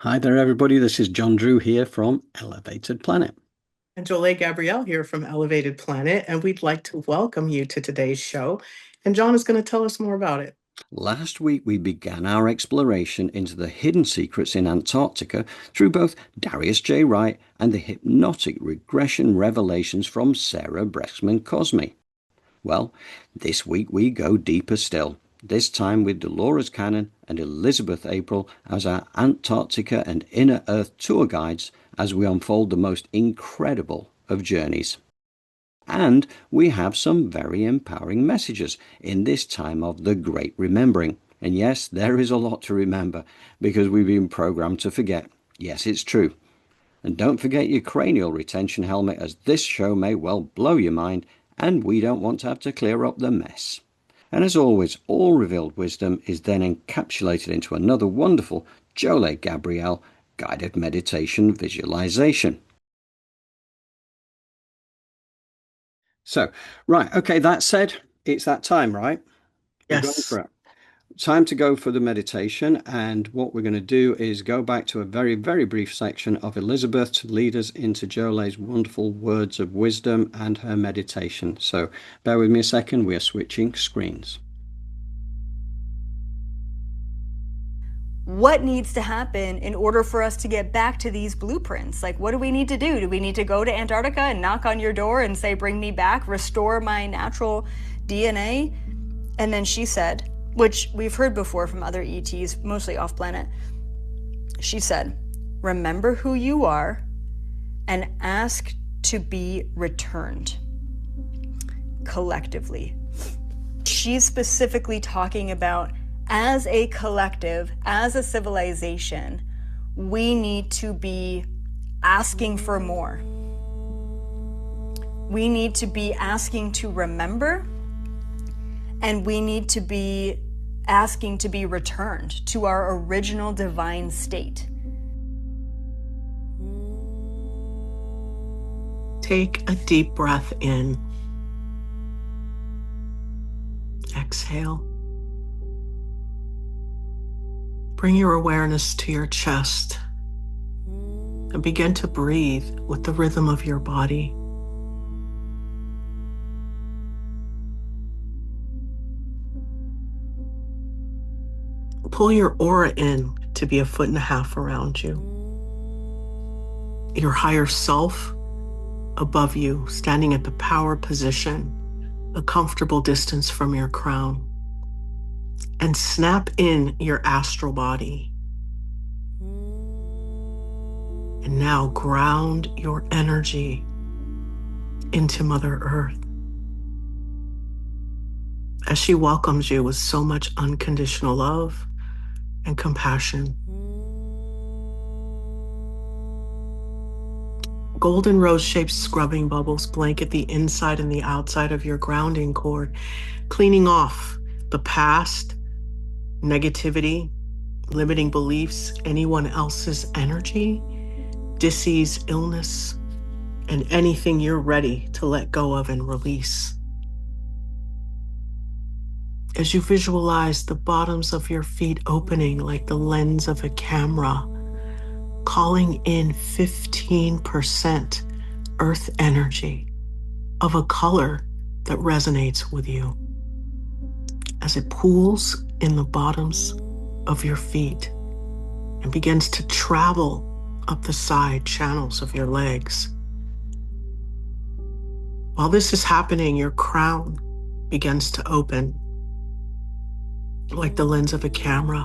Hi there, everybody. This is John Drew here from Elevated Planet. And Jole Gabrielle here from Elevated Planet, and we'd like to welcome you to today's show. And John is going to tell us more about it. Last week, we began our exploration into the hidden secrets in Antarctica through both Darius J. Wright and the hypnotic regression revelations from Sarah Bressman Cosme. Well, this week we go deeper still, this time with Dolores Cannon and Elizabeth April as our Antarctica and Inner Earth tour guides as we unfold the most incredible of journeys. And we have some very empowering messages in this time of the Great Remembering. And yes, there is a lot to remember because we've been programmed to forget. Yes, it's true. And don't forget your cranial retention helmet, as this show may well blow your mind and we don't want to have to clear up the mess. And as always, all revealed wisdom is then encapsulated into another wonderful Jole Gabrielle guided meditation visualization. So, right, okay, that said, it's that time, right? We're going Yes. for it. Time to go for the meditation. And what we're going to do is go back to a very, very brief section of Elizabeth to lead us into Jole's wonderful words of wisdom and her meditation. So, bear with me a second, we are switching screens. What needs to happen in order for us to get back to these blueprints? Like, what do we need to do? Do we need to go to Antarctica and knock on your door and say, bring me back, restore my natural DNA? And then she said, which we've heard before from other ETs, mostly off planet, she said, remember who you are and ask to be returned collectively. She's specifically talking about, as a collective, as a civilization, we need to be asking for more. We need to be asking to remember, and we need to be asking to be returned to our original divine state. Take a deep breath in. Exhale. Bring your awareness to your chest and begin to breathe with the rhythm of your body. Pull your aura in to be 1.5 feet around you. Your higher self above you, standing at the power position, a comfortable distance from your crown. And snap in your astral body. And now ground your energy into Mother Earth as she welcomes you with so much unconditional love and compassion. Golden rose-shaped scrubbing bubbles blanket the inside and the outside of your grounding cord, cleaning off the past, negativity, limiting beliefs, anyone else's energy, disease, illness, and anything you're ready to let go of and release. As you visualize the bottoms of your feet opening like the lens of a camera, calling in 15% earth energy of a color that resonates with you, as it pools in the bottoms of your feet and begins to travel up the side channels of your legs. While this is happening, your crown begins to open like the lens of a camera,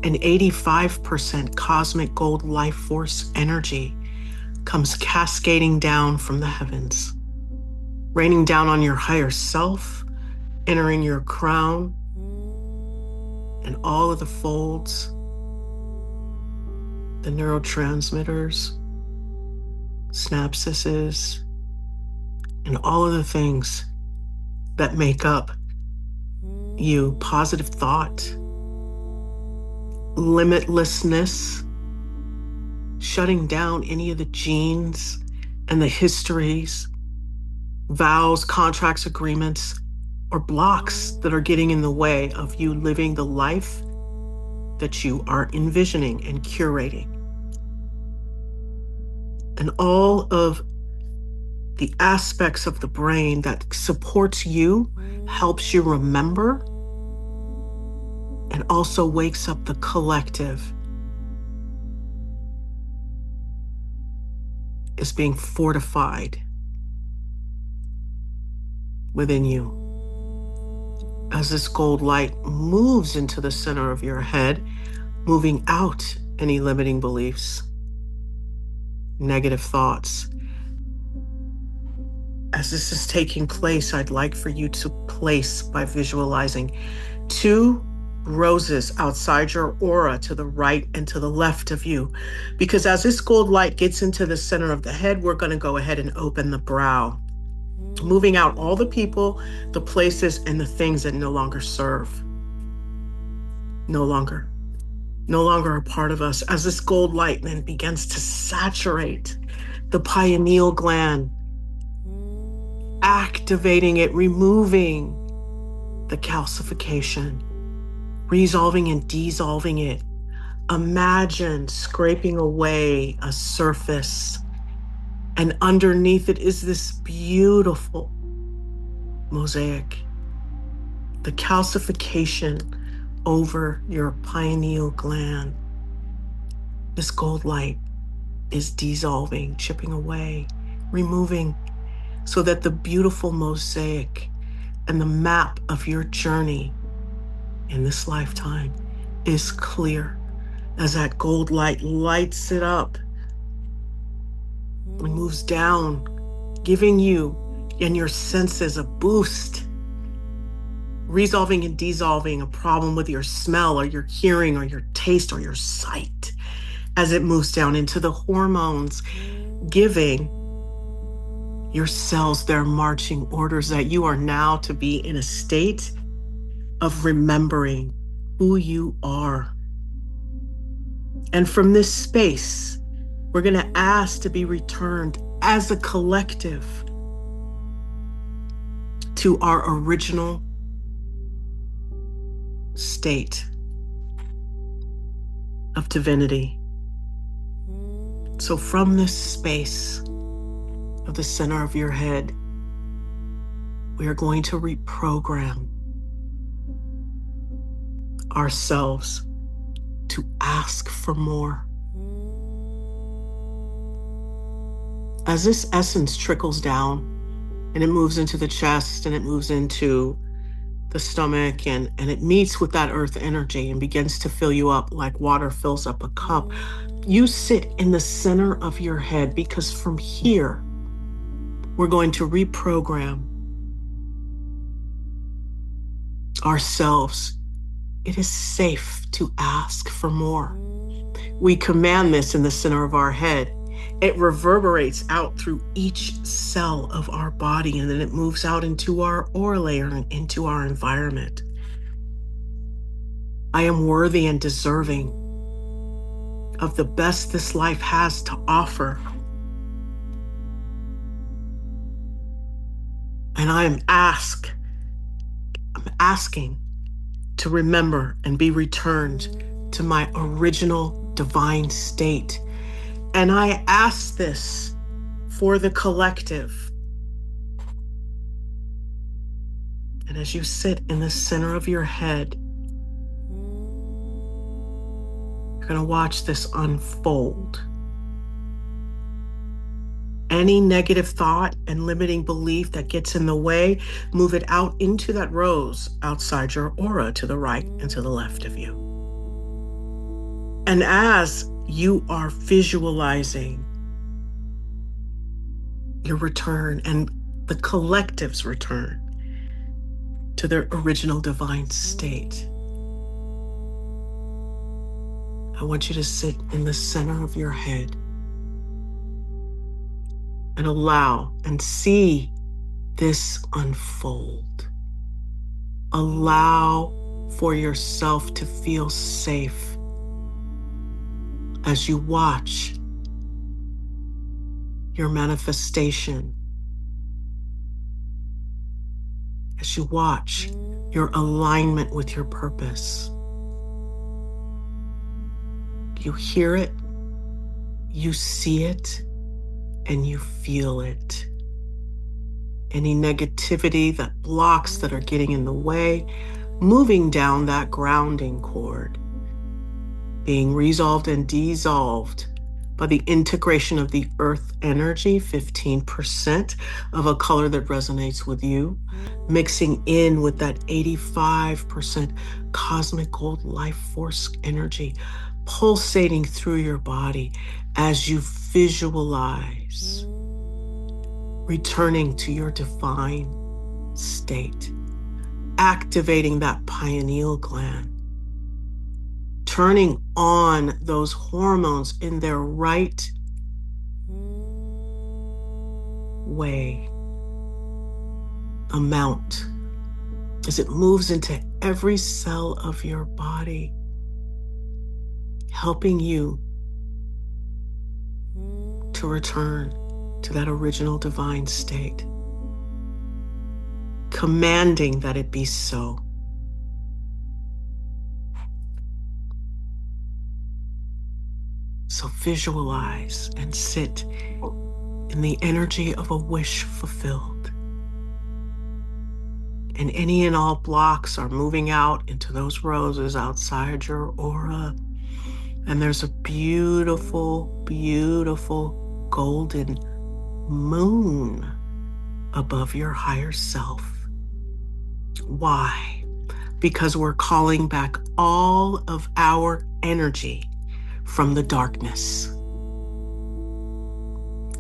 and 85% cosmic gold life force energy comes cascading down from the heavens, raining down on your higher self, entering your crown, and all of the folds, the neurotransmitters, synapses, and all of the things that make up you. Positive thought, limitlessness, shutting down any of the genes and the histories, vows, contracts, agreements, or blocks that are getting in the way of you living the life that you are envisioning and curating. And all of the aspects of the brain that supports you, helps you remember, and also wakes up the collective is being fortified within you. As this gold light moves into the center of your head, moving out any limiting beliefs, negative thoughts. As this is taking place, I'd like for you to place, by visualizing, 2 roses outside your aura to the right and to the left of you. Because as this gold light gets into the center of the head, we're going to go ahead and open the brow, moving out all the people, the places, and the things that no longer serve. No longer a part of us. As this gold light then begins to saturate the pineal gland, activating it, removing the calcification, resolving and dissolving it. Imagine scraping away a surface, and underneath it is this beautiful mosaic. The calcification over your pineal gland. This gold light is dissolving, chipping away, removing, so that the beautiful mosaic and the map of your journey in this lifetime is clear, as that gold light lights it up and moves down, giving you and your senses a boost, resolving and dissolving a problem with your smell or your hearing or your taste or your sight, as it moves down into the hormones, giving your cells their marching orders that you are now to be in a state of remembering who you are. And from this space, we're going to ask to be returned as a collective to our original state of divinity. So from this space of the center of your head, we are going to reprogram ourselves to ask for more. As this essence trickles down and it moves into the chest and it moves into the stomach and it meets with that earth energy and begins to fill you up like water fills up a cup, you sit in the center of your head, because from here, we're going to reprogram ourselves. It is safe to ask for more. We command this in the center of our head. It reverberates out through each cell of our body, and then it moves out into our aura layer and into our environment. I am worthy and deserving of the best this life has to offer. And I'm asking to remember and be returned to my original divine state. And I ask this for the collective. And as you sit in the center of your head, you're going to watch this unfold. Any negative thought and limiting belief that gets in the way, move it out into that rose outside your aura to the right and to the left of you. And as you are visualizing your return and the collective's return to their original divine state, I want you to sit in the center of your head and allow and see this unfold. Allow for yourself to feel safe as you watch your manifestation, as you watch your alignment with your purpose. You hear it, you see it, and you feel it. Any negativity, that blocks that are getting in the way, moving down that grounding cord, being resolved and dissolved by the integration of the earth energy, 15% of a color that resonates with you, mixing in with that 85% cosmic gold life force energy, pulsating through your body as you visualize returning to your divine state, activating that pineal gland, turning on those hormones in their right way, amount, as it moves into every cell of your body, helping you to return to that original divine state, commanding that it be so. So visualize and sit in the energy of a wish fulfilled. And any and all blocks are moving out into those roses outside your aura. And there's a beautiful, beautiful golden moon above your higher self. Why? Because we're calling back all of our energy from the darkness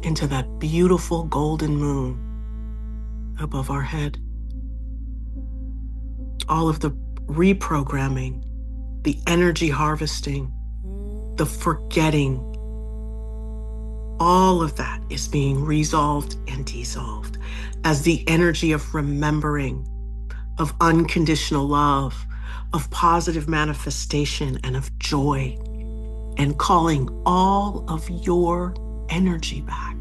into that beautiful golden moon above our head. All of the reprogramming, the energy harvesting, the forgetting, all of that is being resolved and dissolved as the energy of remembering, of unconditional love, of positive manifestation, and of joy, and calling all of your energy back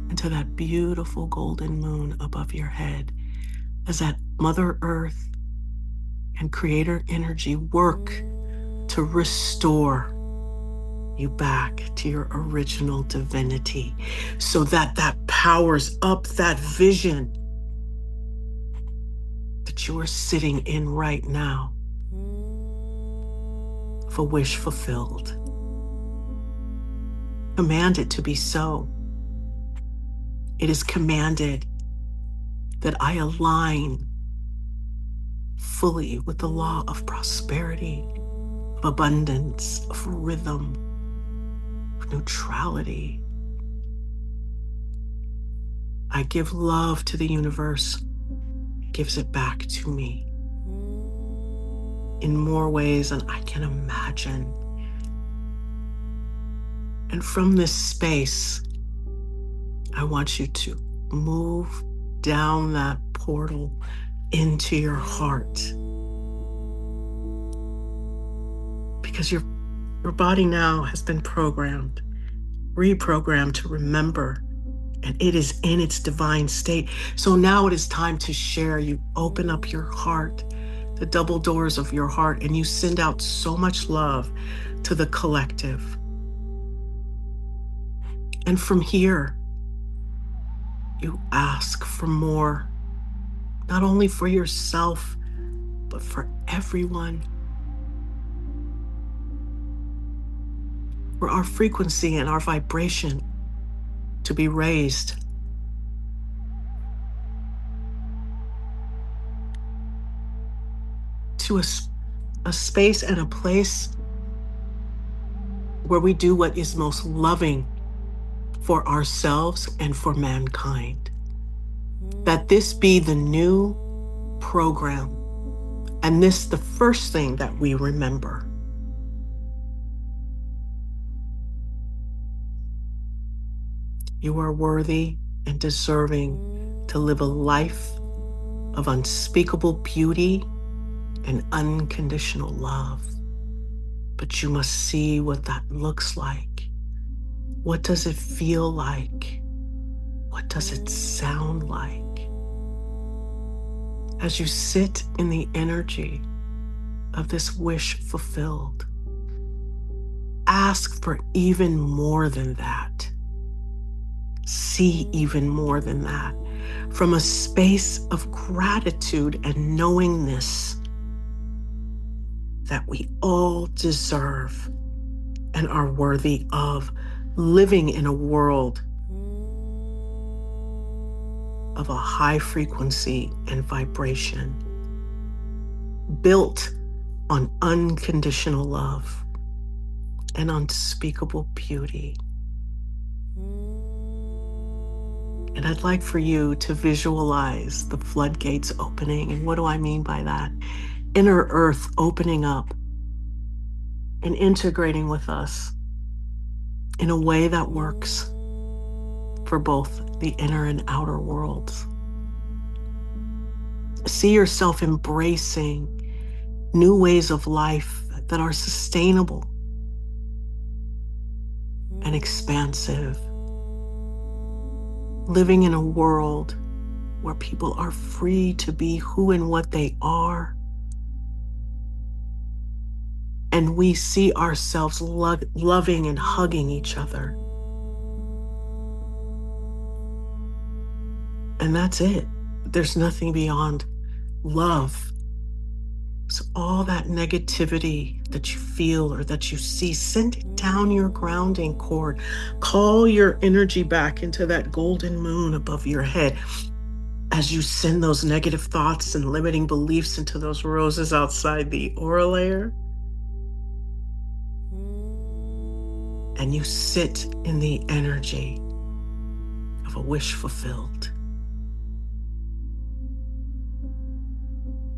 into that beautiful golden moon above your head as that Mother Earth and Creator energy work to restore you back to your original divinity, so that that powers up that vision that you are sitting in right now of a wish fulfilled. Command it to be so. It is commanded that I align fully with the law of prosperity, of abundance, of rhythm, of neutrality. I give love to the universe, gives it back to me in more ways than I can imagine. And from this space, I want you to move down that portal into your heart, because your body now has been reprogrammed to remember, and it is in its divine state. So now it is time to share. You open up your heart, the double doors of your heart, and you send out so much love to the collective. And from here, you ask for more, not only for yourself, but for everyone. For our frequency and our vibration to be raised. To a space and a place where we do what is most loving for ourselves and for mankind. That this be the new program, and this the first thing that we remember. You are worthy and deserving to live a life of unspeakable beauty and unconditional love. But you must see what that looks like. What does it feel like? What does it sound like? As you sit in the energy of this wish fulfilled, ask for even more than that. See even more than that. From a space of gratitude and knowingness that we all deserve and are worthy of living in a world of a high frequency and vibration, built on unconditional love and unspeakable beauty. And I'd like for you to visualize the floodgates opening. And what do I mean by that? Inner earth opening up and integrating with us in a way that works for both the inner and outer worlds. See yourself embracing new ways of life that are sustainable and expansive. Living in a world where people are free to be who and what they are. And we see ourselves loving and hugging each other. And that's it. There's nothing beyond love. So all that negativity that you feel or that you see, send it down your grounding cord. Call your energy back into that golden moon above your head as you send those negative thoughts and limiting beliefs into those roses outside the aura layer. And you sit in the energy of a wish fulfilled,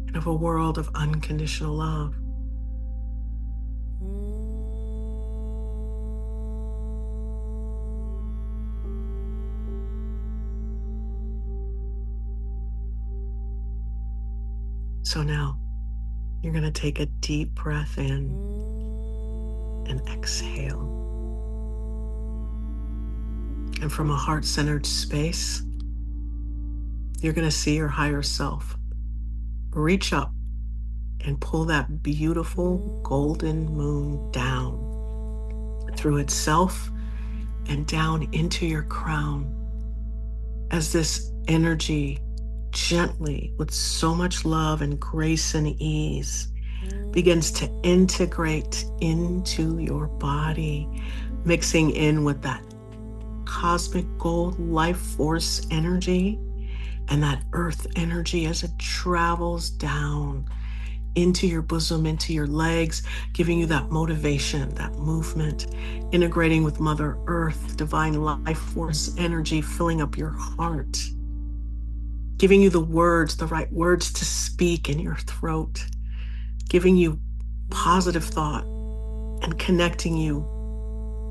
and of a world of unconditional love. So now you're going to take a deep breath in and exhale. And from a heart-centered space, you're going to see your higher self. Reach up and pull that beautiful golden moon down through itself and down into your crown, as this energy gently, with so much love and grace and ease, begins to integrate into your body, mixing in with that cosmic gold life force energy and that earth energy as it travels down into your bosom, into your legs, giving you that motivation, that movement, integrating with Mother Earth, divine life force energy, filling up your heart, giving you the words, the right words to speak in your throat, giving you positive thought and connecting you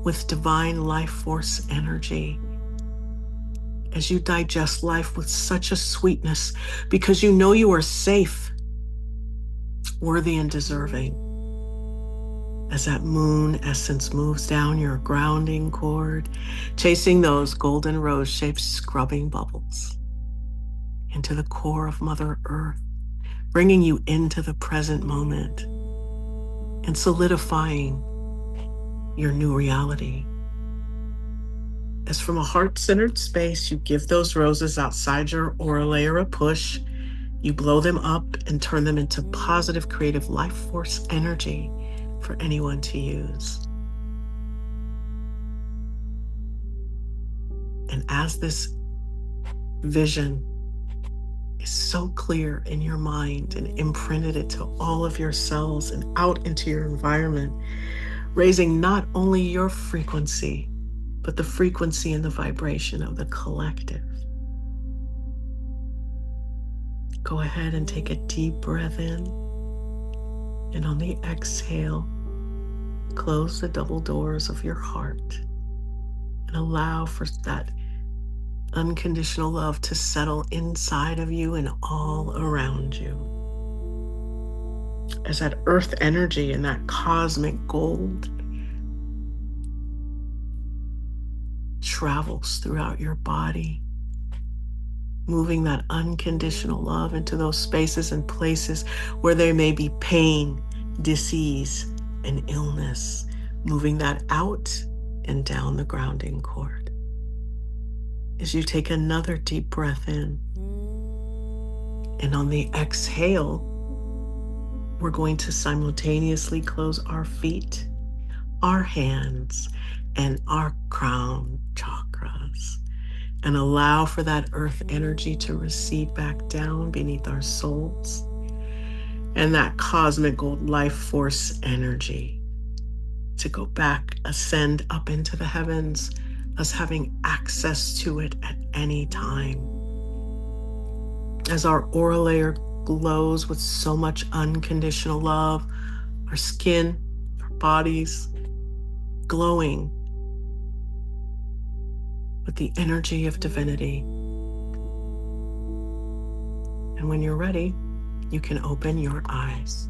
with divine life force energy as you digest life with such a sweetness, because you know you are safe, worthy, and deserving. As that moon essence moves down your grounding cord, chasing those golden rose-shaped scrubbing bubbles into the core of Mother Earth, bringing you into the present moment and solidifying your new reality. As from a heart-centered space, you give those roses outside your aura layer a push. You blow them up and turn them into positive, creative life force energy for anyone to use. And as this vision is so clear in your mind and imprinted it to all of your cells and out into your environment, raising not only your frequency, but the frequency and the vibration of the collective. Go ahead and take a deep breath in. And on the exhale, close the double doors of your heart and allow for that unconditional love to settle inside of you and all around you. As that earth energy and that cosmic gold travels throughout your body, moving that unconditional love into those spaces and places where there may be pain, disease, and illness, moving that out and down the grounding cord. As you take another deep breath in, and on the exhale, we're going to simultaneously close our feet, our hands, and our crown chakras, and allow for that earth energy to recede back down beneath our soles, and that cosmic gold life force energy to go back, ascend up into the heavens, us having access to it at any time. As our aura layer glows with so much unconditional love, our skin, our bodies glowing with the energy of divinity. And when you're ready, you can open your eyes.